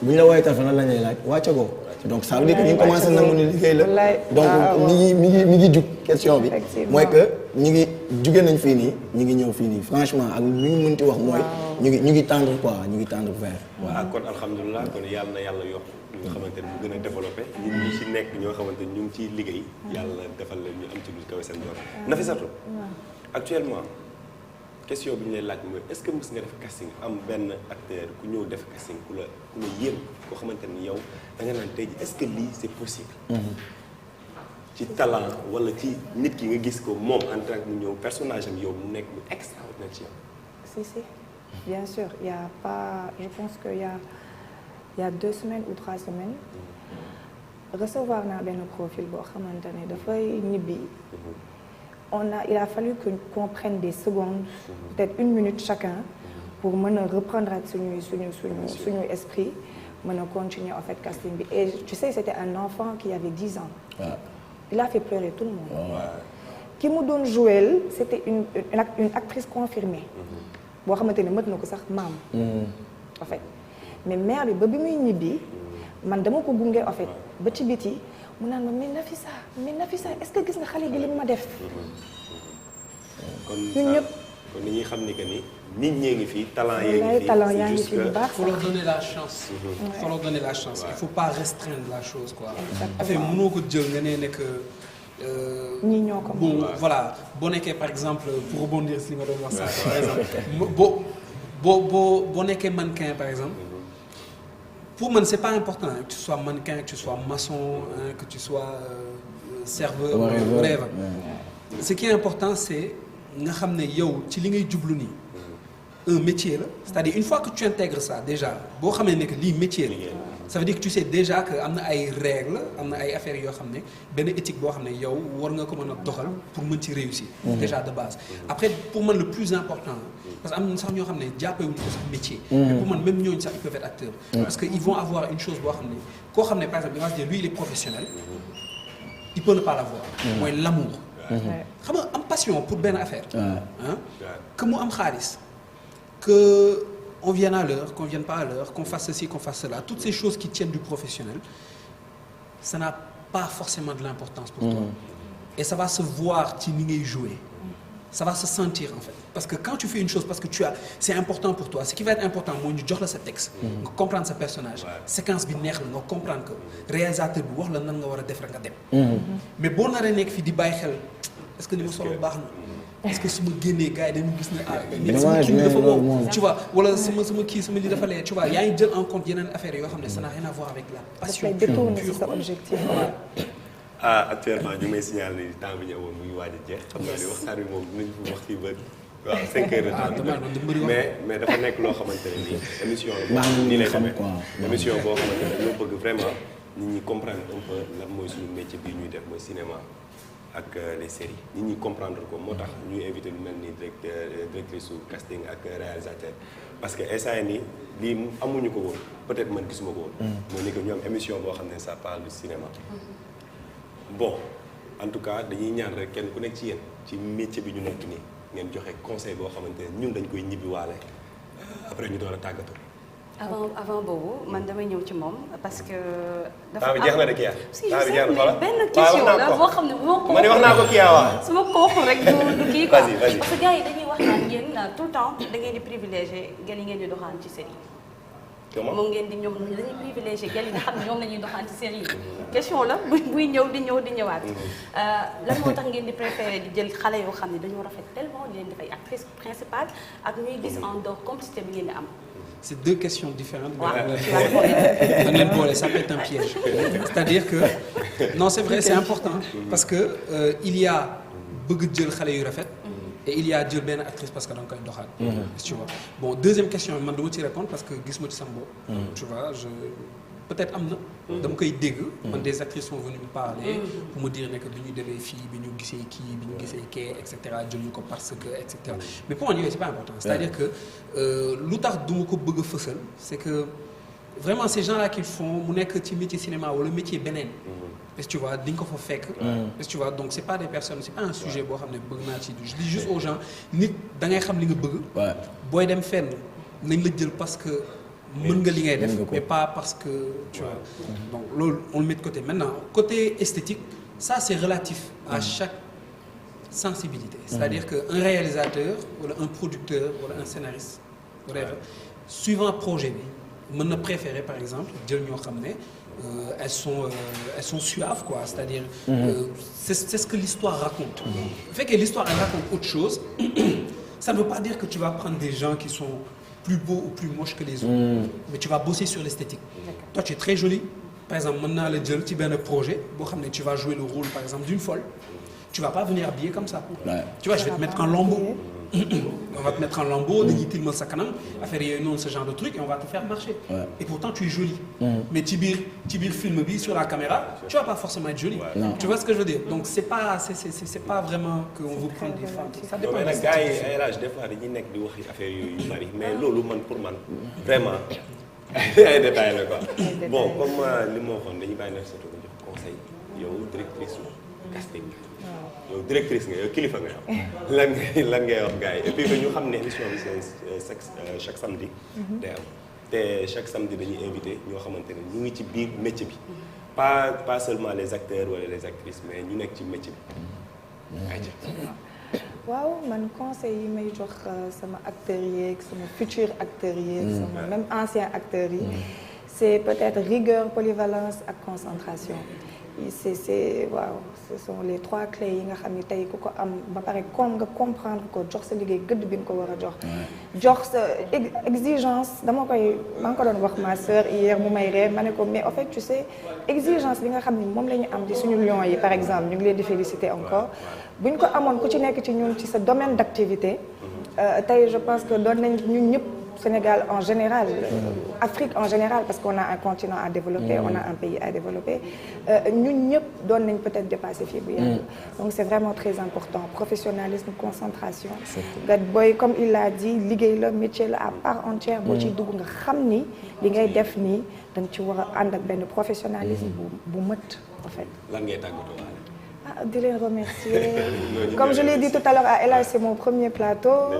bu ñu la woowee téléphone lan la ñuy laaj wàcce ko donc ça veut dire que ñu ngi commencé nangu ni liggéey la donc mi ngi jug question bi mooy que ñu ngi jugee nañ fii nii ñu ngi ñëw fii nii franchement ak lu ñu mënti wax mooy ñu ngi tendre quoi ñu ngi tendre vers waaw kon alhamdulilah kon yàlla na yàlla yokk li nga xamante ne mu gën a développé ñun ñi ci nekk ñoo xamante ni ñu ngi ciy liggéey yàlla defal leen ñu am ci lu kawe seen bopp Nafissatou actuellement question bi ñu lay laaj mooy est-ce que mës nga def casting am benn acteur ku ñëw def casting ku la yéem koo xamante ni yow da nga naan tey ji est-ce que lii c'est possible ci talent wala ci nit ki nga gis ko moom en tant que mu ñëw personnage am yow mu nekk lu extraordinaire ci yow si bien sûr il y a pas je pense que il y a 2 semaines ou 3 semaines recevoir naa benn profil boo xamante ne dafay ñibbi il a fallu qu'on prenne des secondes peut-être 1 minute chacun pour mën a reprendre ak suñu esprit mën a continuer en fait casting bi et tu sais c'était un enfant qui avait 10 ans il a fait pleurer tout le monde ki mu doon jouer c'était une actrice confirmée boo xamante ne mët na ko sax maam en fait mais mère bi ba bi muy ñibbi man dama ko gunge en fait ba ci biti mu naan ma mais Nafissa est-ce que gis nga xale bi li ma def ñun ñëpp kon ni ñuy xam ni que ni nit ñee ngi fii talent yaa ngi fi bu baax il faut leur donner la chance il faut leur donner la chance il faut pas restreindre la chose quoi affaire mënoo ko jël nga ne nekk ñii ñoo ko bon voilà boo nekkee par exemple pour rebondir si li nga doon wax ça par exemple boo nekkee mannequin par exemple pour man c'est pas important que tu sois mannequin que tu sois maçon que tu sois serveur whatever ce qui est important c'est nga xam ne yow ci li ngay jublu nii un métier la c'est-à-dire une fois que tu intègres ça déjà boo xamee ne que lii métier la ça veut dire que tu sais déjà que am na ay règles am na ay affaires yoo xam ne benn éthique boo xam ne yow war nga ko mën a doxal pour mën ci réussir déjà de base après pour man le plus important parce que am na sax ñoo xam ne jàppewuñu ko sax métier mais pour man même ñooñu sax ils peuvent être acteurs parce que ils vont avoir une chose boo xam ne koo xam ne par exemple il va se dire lui il est professionnel il peut ne pas l'avoir mooy l'amour xam nga am passion pour benn affaire que mu am xaalis que on vienne à l'heure qu'on vienne pas à l'heure qu'on fasse ceci qu'on fasse cela toutes ces choses qui tiennent du professionnel ça n'a pas forcément de l'importance pour toi et ça va se voir ci ni ngay jouer ça va se sentir en fait parce que quand tu fais une chose parce que c'est important pour toi ce qui va être important mooy ñu jox la sa texte nga comprendre sa personnage séquence bi neex la nga comprendre que réalisateur bi wax la nan nga war a def rek nga dem mais boo naree nekk fii di bàyyi xel est-ce que ni ma solo baax na est-ce que su ma génnee gars yi dañu gis ne sama kii dafa wow tu vois wala sama lii dafa leer tu vois yaa ngi jël en compte yeneen affaires yoo xam ne ça n'a rien à voir avec la passion pure sa objectif actuellement ñu may signaler ni temps bi ñu amoon mu ngi waaj a jeex xam naa ne waxtaan bi moom dinañ fi wax fii ba waaw 5 heures de temps mais dafa nekk loo xamante ne nii émission nii lay demee émission boo xamante ne ñoo bëgg vraiment nit ñi comprendre un peu lan mooy suñu métier bii ñuy def mooy cinéma ak les séries nit ñi comprendre ko moo tax ñuy invité lu mel ni directrice su casting ak réalisateur parce que instant yii nii lii amuñu ko woon peut-être man gisuma ko woon. mooy ni que ñu am émission boo xam ne ça parle du cinéma. bon en tout cas dañuy ñaan rek kenn ku nekk ci yéen ci métier bi ñu nekk nii ngeen joxe conseil boo xamante ne ñun dañ koy ñibbi waale après ñu door a tàggatu. avant boobu man damay ñëw ci moom parce que. dafa am jeex na de kii si je sais mais benn question la boo xam ne moo ko. ma ne wax naa ko kii waaw. su ma ko waxul rek du kii quoi. vas-y. parce que gars yi dañuy wax naan yéen tout le temps da ngeen di privilégié gel yi ngeen di doxaan ci série yi. comment moom ngeen di ñoom dañuy privilégié gel yi nga xam ne ñoom la ñuy doxaan ci série yi. question la buy ñëw di ñëwaat. lan moo tax ngeen di préféré di jël xale yoo xam ne dañoo rafet tellement di leen def ay actrice principale ak ñuy gis en dehors complicité bi ngeen di am. C'est deux questions différentes. Ouais. Ça peut être un piège. C'est-à-dire que non, c'est vrai, c'est important parce que il y a bëgg jël xale yu rafet et il y a jël benn actrice parce que da nga koy doxal. Tu vois. Bon, deuxième question man dama ci répondre parce que gis ma ci sama bopp. Tu vois, peut-être am na. dama koy dégg. man des actrices sont venues me parler. pour me dire ne que bi ñu demee fii bi ñu gisee kii bi ñu gisee kee et cetera jëluñu ko parce que et cetera mais pour moi yooyu c'est pas important. C'est-à-dire que lu tax du ma ko bëgg a fësal c'est que vraiment ces gens-là qu'ils font mu nekk ci métier cinéma wala métier beneen. est-ce que tu vois di nga ko fa fekk. est-ce que tu vois donc c'est pas des personnes c'est pas un sujet boo xam ne bëgg naa ci je dis juste aux gens nit da ngay xam li nga bëgg. booy dem fenn nañ la jël parce que. mën nga li ngay def mais pas parce que tu vois donc loolu on le met de côté maintenant côté esthétique ça c'est relatif à chaque sensibilité c'est-à-dire que un réalisateur wala un producteur wala un scénariste whatever suivant projet bi mën na préférer par exemple jël ñoo xam ne elles sont suaves quoi c'est-à-dire c'est ce que l'histoire raconte bu fekkee l'histoire elle raconte autre chose ça ne veut pas dire que tu vas prendre des gens qui sont plus beau ou plus moche que les autres. Mais tu vas bosser sur l'esthétique. Toi, tu es très jolie. Par exemple, maintenant, le jël ci benn projet boo xam ne tu vas jouer le rôle, par exemple, d'une folle. Tu vas pas venir habillée comme ça. Ouais. Tu vois, je vais te mettre en lambeau. On va te mettre en lambeau, dañuy tilmal sa kanam, affaire yooyu noonu ce genre de truc et on va te faire marcher. Ouais. Et pourtant, tu es jolie. Mais ci biir film bi sur la caméra, tu vas pas forcément être jolie. Ouais. Tu vois ce que je veux dire? Donc c'est pas vraiment que on veut prendre des femmes. Ça dépend de gars yi ay âge des fois dañuy nekk di wax affaire yooyu yu bari mais loolu man pour man vraiment ay détails la quoi. Bon comme li ma waxoon dañuy bàyyi na surtout nga jox conseil yow directrice casting. yow directrice nga yow kilifa nga yow lan ngay wax gars yi et puis que ñu xam ne émission bi c'est chaque samedi day am te chaque samedi dañuy invité ñoo xamante ne ñu ngi ci biir métier bi pas seulement les acteurs wala les actrices mais ñu nekk ci métier bi waaw man conseil yi may jox sama acteurs yeeg sama futur acteurs yeeg sama même anciens acteurs yi c'est peut-être rigueur polyvalence ak concentration c'est waaw ce sont les trois clés yi nga xam ni tey ku ko am ba pare nga comprendre ko jox sa liggéey gëdd bi nga ko war a jox sa exigence maa ngi ko doon wax ma sœur hier mu may ree ma ne ko mais en fait tu sais exigence bi nga xam ni moom la ñu am ci suñu lions yi par exemple ñu ngi leen di féliciter encore bu ñu ko amoon ku ci nekk ci ñun ci sa domaine d'activité tey je pense que doon nañ ñun ñëpp Sénégal en général, Afrique en général, parce qu'on a un continent à développer, on a un pays à développer, nous devons peut-être dépasser Fibouya. Donc c'est vraiment très important. Professionnalisme, concentration. Comme il l'a dit, liguer le métier là, à part entière, si tu sais ce que tu fais, donc tu vas avoir un professionnalisme en fait. De les remercier. Comme je l'ai dit tout à l'heure à Ella, c'est mon premier plateau.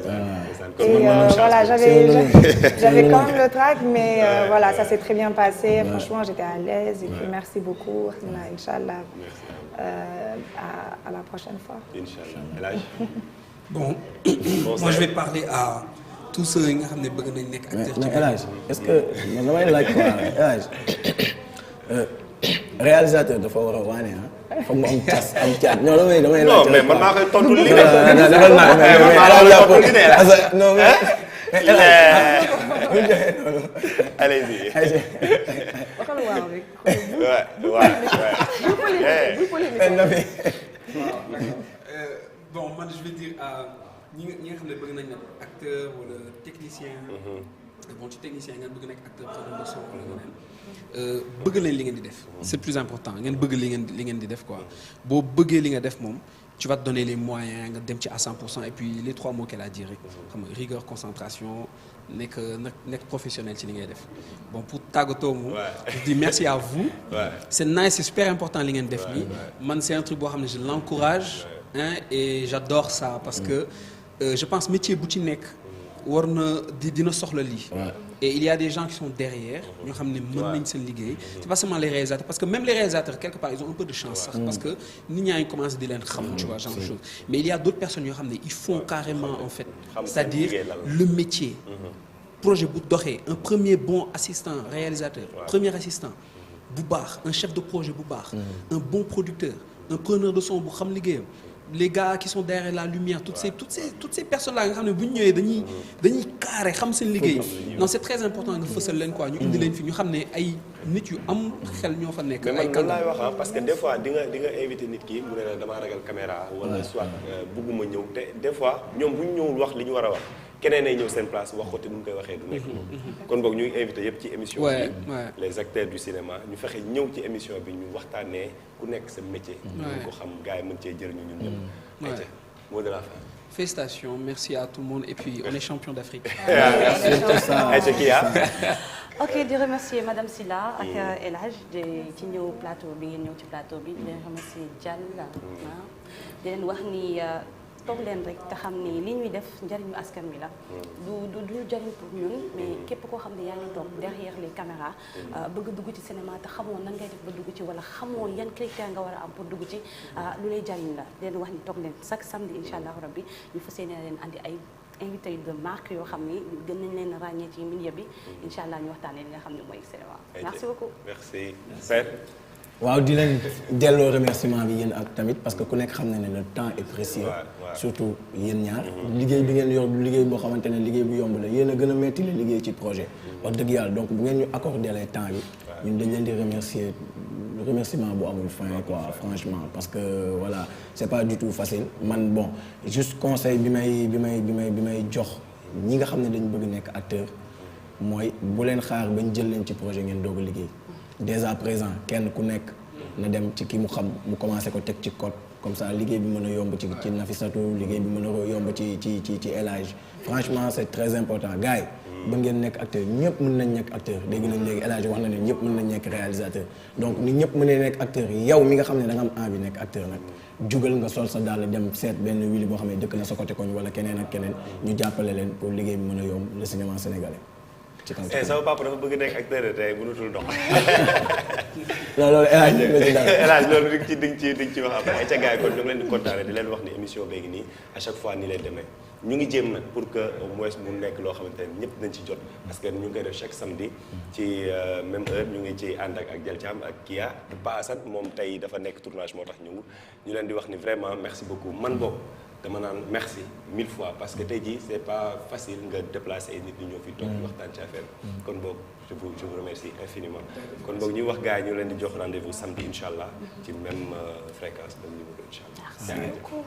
Et voilà, j'avais quand même le trac, mais voilà, ça s'est très bien passé. Franchement, j'étais à l'aise. Et puis merci beaucoup. Inch'Allah. À la prochaine fois. Inch'Allah. Bon, moi je vais parler à tous ceux qui ont des acteurs. Est-ce que damay laaj quoi réalisateur dafa war a wane ah. foog mu am cas am caat non damay laaj. non mais man maa koy tontu li non mais allez-y. waxal waaw rek. Bon man je vais dire ñi nga xam ne bëgg nañ nekk acteur wala technicien. bon ci technicien nga bëgg nekk acteur preneur de son wala leneen. bëgg leen li ngeen di def. c'est le plus important ngeen bëgg li ngeen di def quoi boo bëggee li nga def moom. Tu vas te donner les moyens nga dem ci à 100% et puis les 3 mots qu'elle a dit rek xam nga rigueur concentration nekk professionnel ci li ngay def bon pour tàggatoo moom. je dis merci à vous. c'est nice c'est super important li ngeen def nii. man c'est un truc boo xam ne je l'encourage et j'adore ça parce que je pense métier bu ci nekk war na dina soxla lii. et il y a des gens qui sont derrière ñoo xam ne mën nañ seen liggéey. c'est pas seulement les réalisateurs parce que même les réalisateurs quelque part ils ont un peu de chance sax parce que nit ñaa ngi commencé di leen xam tu vois genre de choses mais il y a d'autres personnes yoo xam ne ils font carrément en fait c'est-à-dire le métier projet bu doxee un premier bon assistant réalisateur premier assistant bu baax un chef de projet bu baax un bon producteur un preneur de son bu xam liggéeyam les gars qui sont derrière la lumière toutes ces personnes là nga xam ne bu ñu ñëwee dañuy carré xam seen liggéey non c'est très important nga fësal leen quoi ñu indi leen fi ñu xam ne ay nit yu am xel ñoo fa nekk. ay man laay wax parce que des fois di nga invité nit ki mu ne la damaa ragal caméra wala soit bëgguma ñëw te des fois ñoom bu ñu ñëwul wax li ñu war a wax keneen ay ñëw seen place wax ko te nu mu koy waxee du nekk kon boog ñuy invité yëpp ci émission bi les acteurs du cinéma ñu fexe ñëw ci émission bi ñu waxtaanee ku nekk sa métier ñu ko xam gars yi mën cee jëriñu ñun ñëpp mot de la fin. Félicitations, merci à tout le monde et puis on est champion d'Afrique. ok di remercier madame Sylla ak El Hadj ci ñëw plateau bi ngeen ñëw ci plateau bi di leen remercier Diall di leen wax ni toog leen rek te xam ni li ñuy def njëriñu askan wi la du jëriñ pour ñun mais képp koo xam ne yaa ngi toog derrière les caméras bëgg dugg ci cinéma te xamoo nan ngay def ba dugg ci wala xamoo yan critères nga war a am pour dugg ci lu lay jëriñ la leen wax ni toog leen chaque samedi incha allah rabbi ñu fas yéene leen andi ay invité de marque yoo xam ni gën nañ leen ràññee ci milieu bi incha allah ñu waxtaanee li nga xam ne mooy cinéma. merci beaucoup merci. waaw di leen delloo remerciement bi yéen ak tamit parce que ku nekk xam na ne le temps est précieux surtout yéen ñaar liggéey bi ngeen yor du liggéey boo xamante ne liggéey bu yomb la yéen a gën a metti la liggéey ci projet wax dëgg yàlla donc bu ngeen ñu accordé le temps bi ñun dañ leen di remercier remerciement bu amul fin quoi franchement parce que voilà c'est pas du tout facile man bon juste conseil bi may jox ñi nga xam ne dañu bëgg nekk acteur mooy bu leen xaar bañ jël leen ci projet ngeen doog a liggéey dès à présent kenn ku nekk na dem ci ki mu xam mu commencé ko teg ci code comme ça liggéey bi mën a yomb ci Nafisatou liggéey bi mën a yomb ci El Hadj franchement c'est très important gars yi ba ngeen nekk acteur ñëpp mën nañ nekk acteur dégg nañ léegi El Hadj wax na ne ñëpp mën nañ nekk réalisateur donc ni ñëpp mënee nekk acteur yow mi nga xam ne da nga am envie nekk acteur nag jugal nga sol sa daal dem seet benn wili boo xam ne dëkk na sa côté koñ wala keneen ak keneen ñu jàppale leen pour liggéey bi mën a yomb le cinéma sénégalais sama papa dafa bëgg nekk acteur tey mënutul dox. loolu El Hadj loolu di nga ci wax après ay ca gars yi kon ñu ngi leen di kontaane di leen wax ni émission beegi nii à chaque fois ni lay demee ñu ngi jéem nag pour que au moins mu nekk loo xamante ne ñëpp nañ ci jot parce que ñu ngi koy def chaque samedi ci même heure ñu ngi ci ànd ak Dial Thiam ak Kia Pa Assane moom tey dafa nekk tournage moo tax ñëwul ñu leen di wax ni vraiment merci beaucoup man boobu dama naan merci 1000 fois parce que tey jii c'est pas facile nga déplacer ay nit ñi ñëw fi toog waxtaan ci affaire kon boog je vous remercie infiniment kon boog ñuy wax gars yi ñu leen di jox rendez-vous samedi incha allah ci même fréquence même numéro incha allah. merci beaucoup.